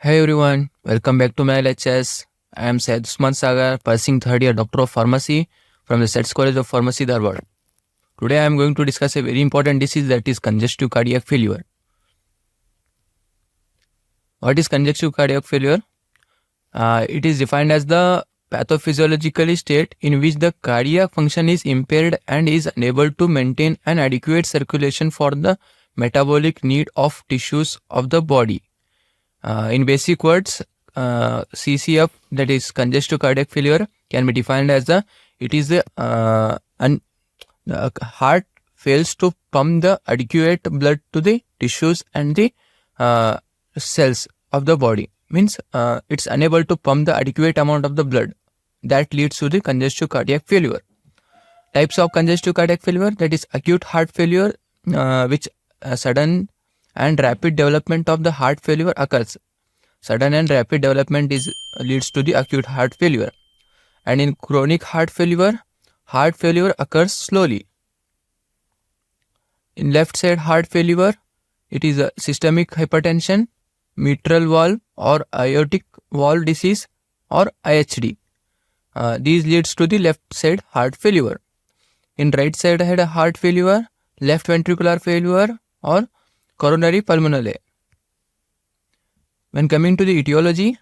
Hey everyone, welcome back to my lectures. I am Syed Usman Sagar, pursuing third year Doctor of Pharmacy from the SETS College of Pharmacy, Dharwad. Today I am going to discuss a very important disease, that is congestive cardiac failure. What is congestive cardiac failure? It is defined as the pathophysiological state in which the cardiac function is impaired and is unable to maintain an adequate circulation for the metabolic need of tissues of the body. In basic words, CCF, that is congestive cardiac failure, can be defined as the heart fails to pump the adequate blood to the tissues and the cells of the body. Means it's unable to pump the adequate amount of the blood. That leads to the congestive cardiac failure. Types of congestive cardiac failure, that is acute heart failure, which sudden and rapid development of the heart failure occurs. Sudden and rapid development leads to the acute heart failure. And in chronic heart failure occurs slowly. In left side heart failure, it is a systemic hypertension, mitral valve or aortic valve disease or IHD. These leads to the left side heart failure. In right side heart failure, left ventricular failure or coronary pulmonale. When coming to the etiology,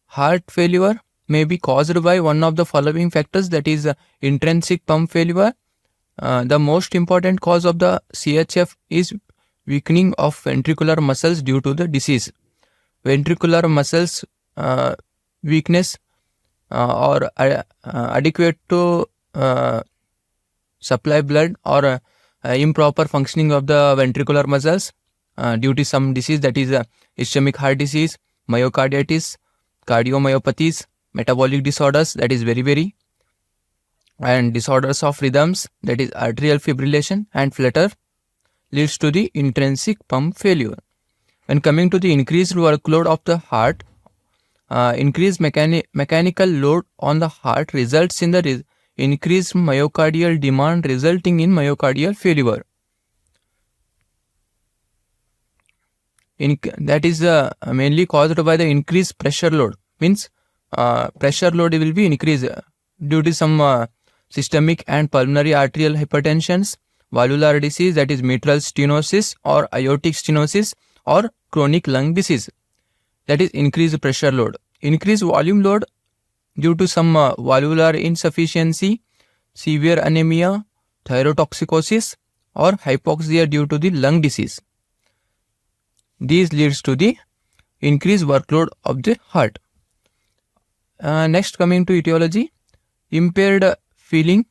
heart failure may be caused by one of the following factors, that is intrinsic pump failure. The most important cause of the CHF is weakening of ventricular muscles due to the disease. Ventricular muscles weakness or adequate to supply blood or improper functioning of the ventricular muscles due to some disease, that is ischemic heart disease, myocarditis, cardiomyopathies, metabolic disorders, that is very, and disorders of rhythms, that is atrial fibrillation and flutter, leads to the intrinsic pump failure. When coming to the increased workload of the heart, increased mechanical load on the heart results in the increased myocardial demand, resulting in myocardial failure. That is mainly caused by the increased pressure load. Means pressure load will be increased due to some systemic and pulmonary arterial hypertensions, valvular disease, that is mitral stenosis or aortic stenosis, or chronic lung disease, that is increased pressure load. Increased volume load due to some valvular insufficiency, severe anemia, thyrotoxicosis or hypoxia due to the lung disease. These leads to the increased workload of the heart. Next, coming to etiology, impaired filling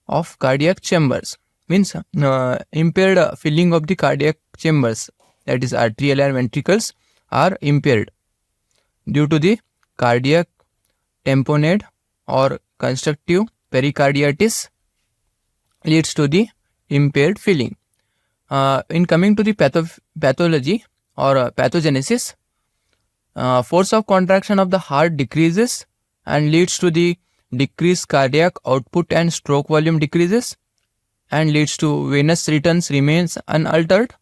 of cardiac chambers. Means impaired filling of the cardiac chambers, that is arterial and ventricles, are impaired due to the cardiac tamponade or constructive pericarditis, leads to the impaired filling. In coming to the pathology or pathogenesis, force of contraction of the heart decreases and leads to the decreased cardiac output, and stroke volume decreases and leads to venous returns remains unaltered,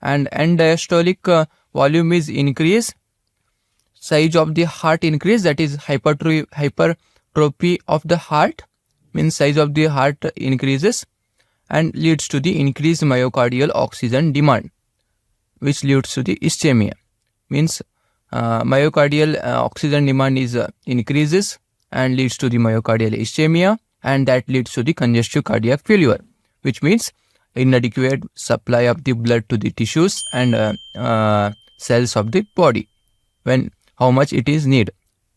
and end diastolic volume is increased. Size of the heart increase, that is hypertrophy of the heart, means size of the heart increases and leads to the increased myocardial oxygen demand, which leads to the ischemia. Means myocardial oxygen demand is increases and leads to the myocardial ischemia, and that leads to the congestive cardiac failure, which means inadequate supply of the blood to the tissues and cells of the body, when how much it is need,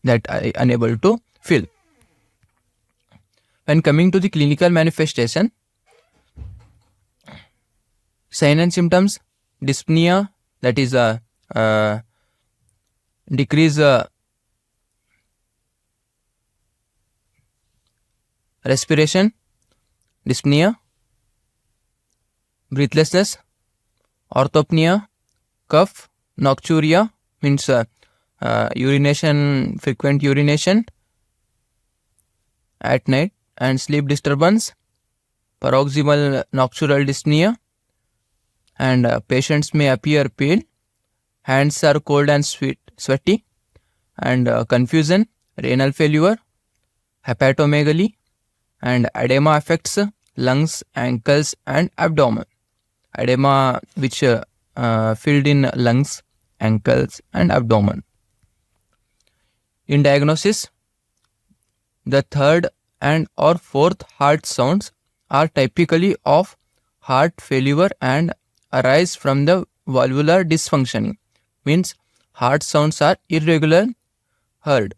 that I unable to fill. When coming to the clinical manifestation, sign and symptoms, dyspnea, that is decrease respiration, dyspnea, breathlessness, orthopnea, cough, nocturia, means urination, frequent urination at night, and sleep disturbance, paroxysmal nocturnal dyspnea, and patients may appear pale hands are cold and sweaty, and confusion, renal failure, hepatomegaly, and edema affects lungs, ankles, and abdomen. Edema which filled in lungs, ankles, and abdomen. In diagnosis, the third and or fourth heart sounds are typically of heart failure and arise from the valvular dysfunction. Means heart sounds are irregular heard.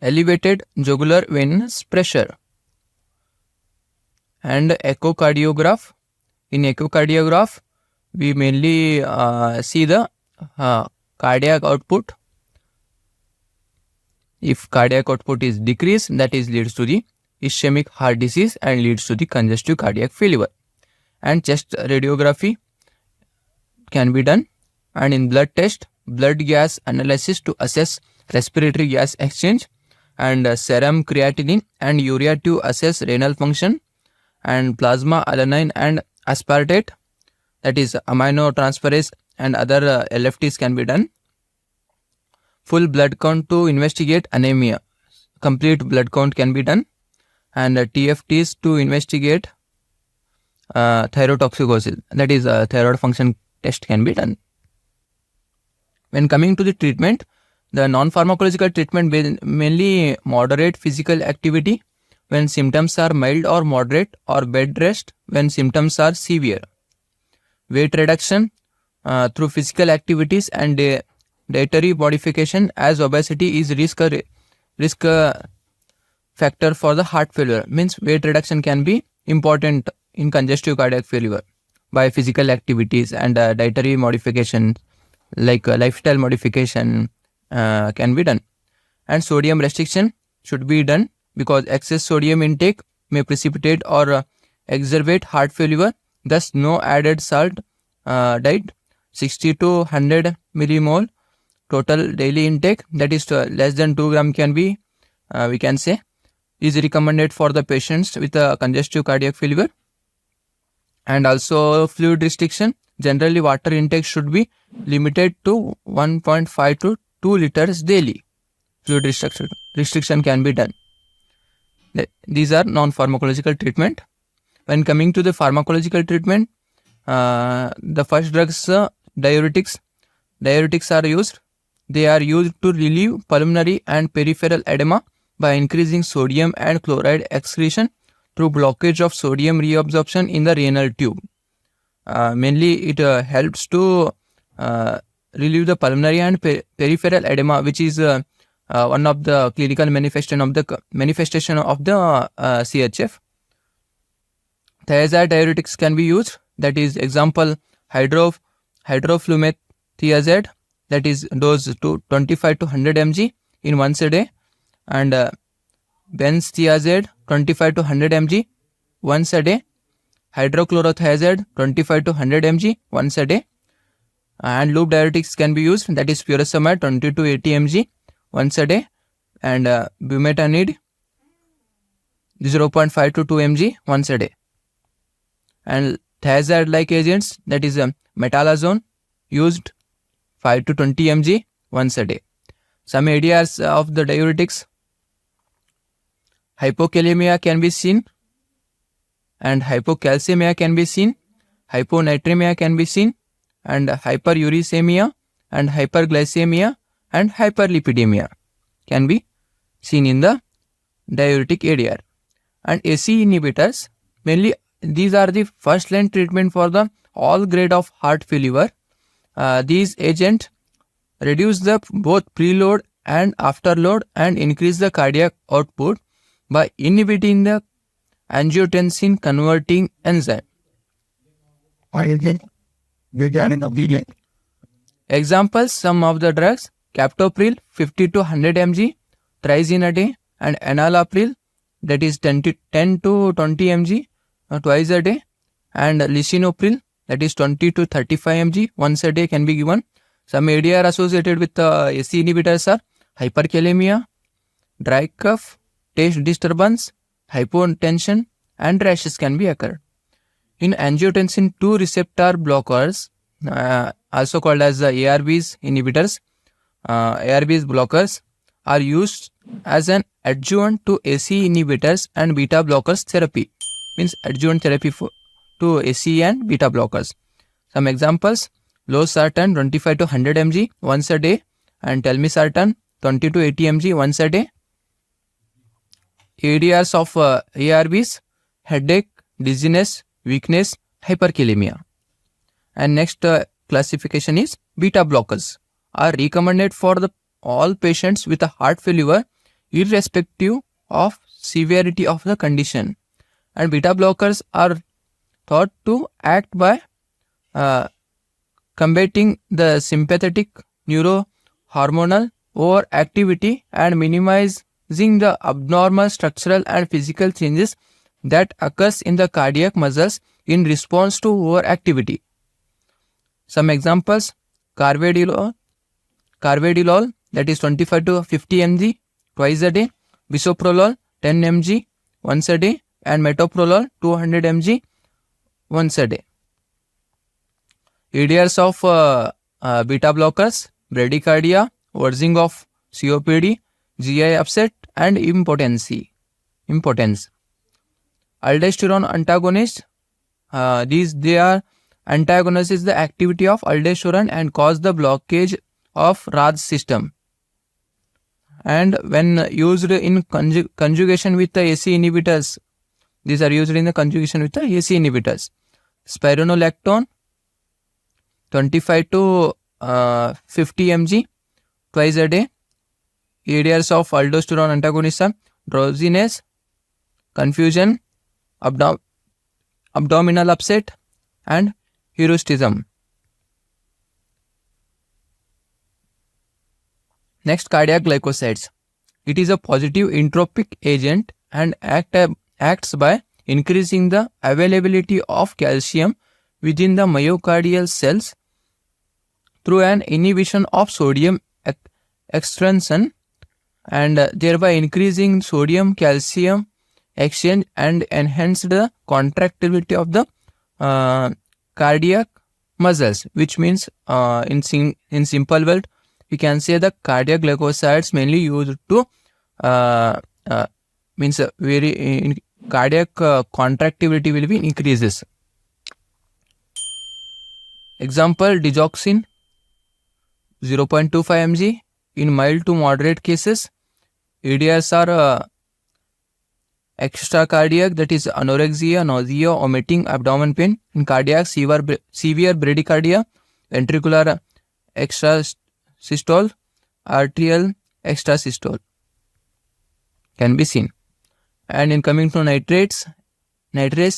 Elevated jugular venous pressure. And echocardiograph. In echocardiograph, we mainly see the cardiac output. If cardiac output is decreased, that is leads to the ischemic heart disease and leads to the congestive cardiac failure. And chest radiography can be done. And in blood test, blood gas analysis to assess respiratory gas exchange, and serum creatinine and urea to assess renal function, and plasma alanine and aspartate, that is aminotransferase and other LFTs can be done. Full blood count to investigate anemia. Complete blood count can be done. And TFTs to investigate thyrotoxicosis, that is thyroid function test can be done. When coming to the treatment, the non-pharmacological treatment mainly moderate physical activity when symptoms are mild or moderate, or bed rest when symptoms are severe. Weight reduction through physical activities and dietary modification, as obesity is risk factor for the heart failure. Means weight reduction can be important in congestive cardiac failure by physical activities, and dietary modification like lifestyle modification can be done. And sodium restriction should be done because excess sodium intake may precipitate or exacerbate heart failure. Thus, no added salt diet. 60 to 100 millimole total daily intake, that is less than 2 gram can be, we can say, is recommended for the patients with a congestive cardiac failure. And also fluid restriction. Generally, water intake should be limited to 1.5 to 2 liters daily. Fluid restriction can be done. These are non-pharmacological treatment. When coming to the pharmacological treatment, the first drugs, diuretics. Diuretics are used. They are used to relieve pulmonary and peripheral edema by increasing sodium and chloride excretion through blockage of sodium reabsorption in the renal tube. Mainly it helps to relieve the pulmonary and peripheral edema, which is one of the clinical manifestation of the CHF. Thiazide diuretics can be used. That is example hydroflumethiazide, that is dose to 25 to 100 mg in once a day, and benzthiazide 25 to 100 mg once a day, hydrochlorothiazide 25 to 100 mg once a day, and loop diuretics can be used, that is furosemide 20 to 80 mg once a day, and bumetanide 0.5 to 2 mg once a day. And thiazide like agents, that is metalazone, used 5 to 20 mg once a day. Some areas of the diuretics: hypokalemia can be seen, and hypocalcemia can be seen, hyponatremia can be seen, and hyperuricemia and hyperglycemia and hyperlipidemia can be seen in the diuretic area. And ACE inhibitors, mainly these are the first line treatment for the all grade of heart failure. These agents reduce the both preload and afterload and increase the cardiac output by inhibiting the angiotensin converting enzyme. Examples: some of the drugs: captopril 50 to 100 mg thrice in a day, and enalapril, that is 10 to 20 mg twice a day, and lisinopril, that is 20 to 35 mg once a day can be given. Some ADI are associated with ACE inhibitors are hyperkalemia, dry cough, taste disturbance, hypotension, and rashes can be occurred. In angiotensin 2 receptor blockers, also called as the ARBs inhibitors, ARBs blockers, are used as an adjuvant to ACE inhibitors and beta blockers therapy. Means adjuvant therapy to ACE and beta blockers. Some examples: losartan 25 to 100 mg once a day, and telmisartan 20 to 80 mg once a day. ADRs of ARBs: headache, dizziness, weakness, hyperkalemia. And next classification is beta blockers are recommended for all patients with a heart failure irrespective of severity of the condition. And beta blockers are thought to act by combating the sympathetic neurohormonal overactivity and minimizing the abnormal structural and physical changes that occurs in the cardiac muscles in response to overactivity. Some examples: carvedilol, that is 25 to 50 mg twice a day, bisoprolol 10 mg once a day, and metoprolol 200 mg once a day. ADRs of beta blockers: bradycardia, worsening of COPD, GI upset, and impotence. Aldosterone antagonists, they are antagonize the activity of aldosterone and cause the blockage of RAS system. And when used in conjugation with the AC inhibitors, these are used in the conjugation with the AC inhibitors. Spironolactone 25 to 50 mg twice a day. ADRs of aldosterone antagonism: drowsiness, confusion, abdominal upset, and hirsutism. Next, cardiac glycosides. It is a positive entropic agent and acts by increasing the availability of calcium within the myocardial cells through an inhibition of sodium extrinsion, and thereby increasing sodium calcium exchange and enhance the contractility of the cardiac muscles, which means in simple word we can say the cardiac glycosides mainly used to cardiac contractility will be increases. Example: digoxin 0.25 mg in mild to moderate cases. ADRs are extracardiac, that is anorexia, nausea, vomiting, abdomen pain. In cardiac, severe bradycardia, ventricular extrasystole, arterial extrasystole can be seen. And in coming to nitrates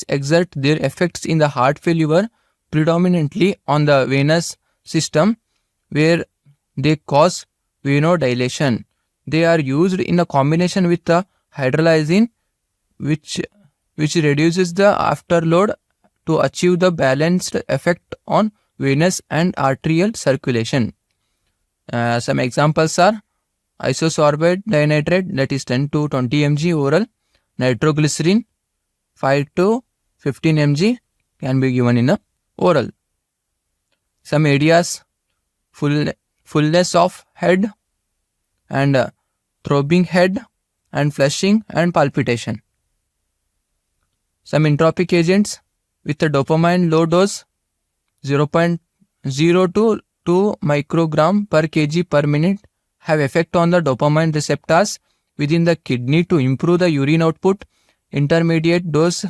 exert their effects in the heart failure predominantly on the venous system, where they cause venodilation. They are used in a combination with the hydrolyzine, which reduces the afterload to achieve the balanced effect on venous and arterial circulation. Some examples are isosorbate dinitrate, that is 10 to 20 mg oral, nitroglycerin 5 to 15 mg can be given in a oral. Some ADRs: fullness of head and throbbing head and flushing and palpitation. Some entropic agents with a dopamine low dose 0.0 to 2 microgram per kg per minute have effect on the dopamine receptors within the kidney to improve the urine output. Intermediate dose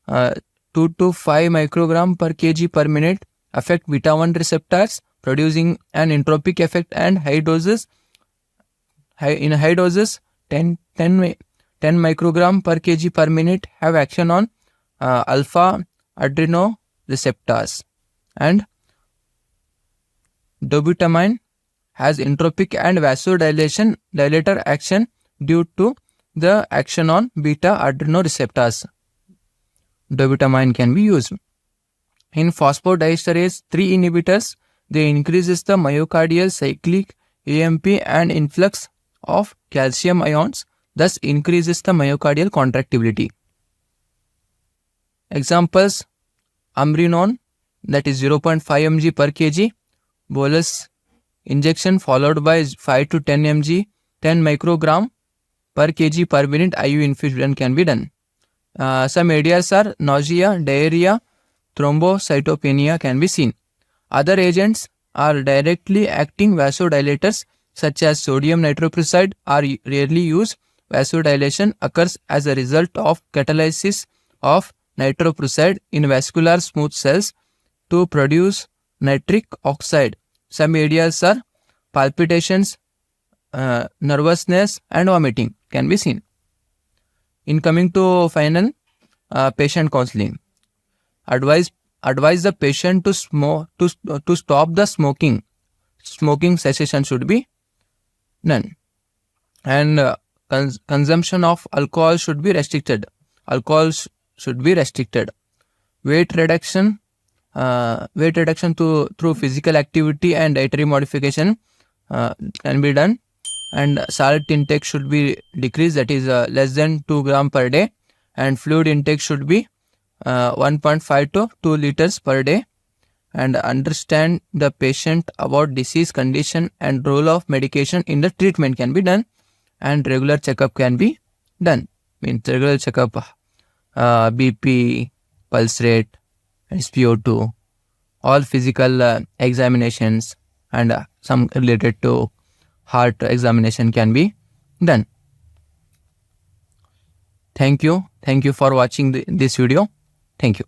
2 to 5 microgram per kg per minute affect beta 1 receptors, producing an entropic effect, and high doses 10 microgram per kg per minute have action on alpha adrenoreceptors. And dobutamine has entropic and vasodilator action due to the action on beta adrenoreceptors. Dobutamine can be used. In phosphodiesterase 3 inhibitors, they increases the myocardial cyclic AMP and influx of calcium ions, thus increases the myocardial contractility. Examples: ambrinon that is 0.5 mg per kg bolus injection followed by 5 to 10 mg 10 microgram per kg per minute IU infusion can be done. Some areas are nausea, diarrhea, thrombocytopenia can be seen. Other agents are directly acting vasodilators such as sodium nitroprusside are rarely used. Vasodilation occurs as a result of catalysis of nitroprusside in vascular smooth cells to produce nitric oxide. Some areas are palpitations, nervousness and vomiting can be seen. In coming to final, patient counseling. Advise the patient to stop the smoking. Smoking cessation should be done. And consumption of alcohol should be restricted. Should be restricted. Weight reduction through physical activity and dietary modification can be done. And salt intake should be decreased, that is less than 2 gram per day, and fluid intake should be 1.5 to 2 liters per day. And understand the patient about disease condition and role of medication in the treatment can be done. And regular checkup can be done. Means regular checkup, BP, pulse rate, SpO2, all physical examinations and some related to heart examination can be done. Thank you for watching this video. Thank you.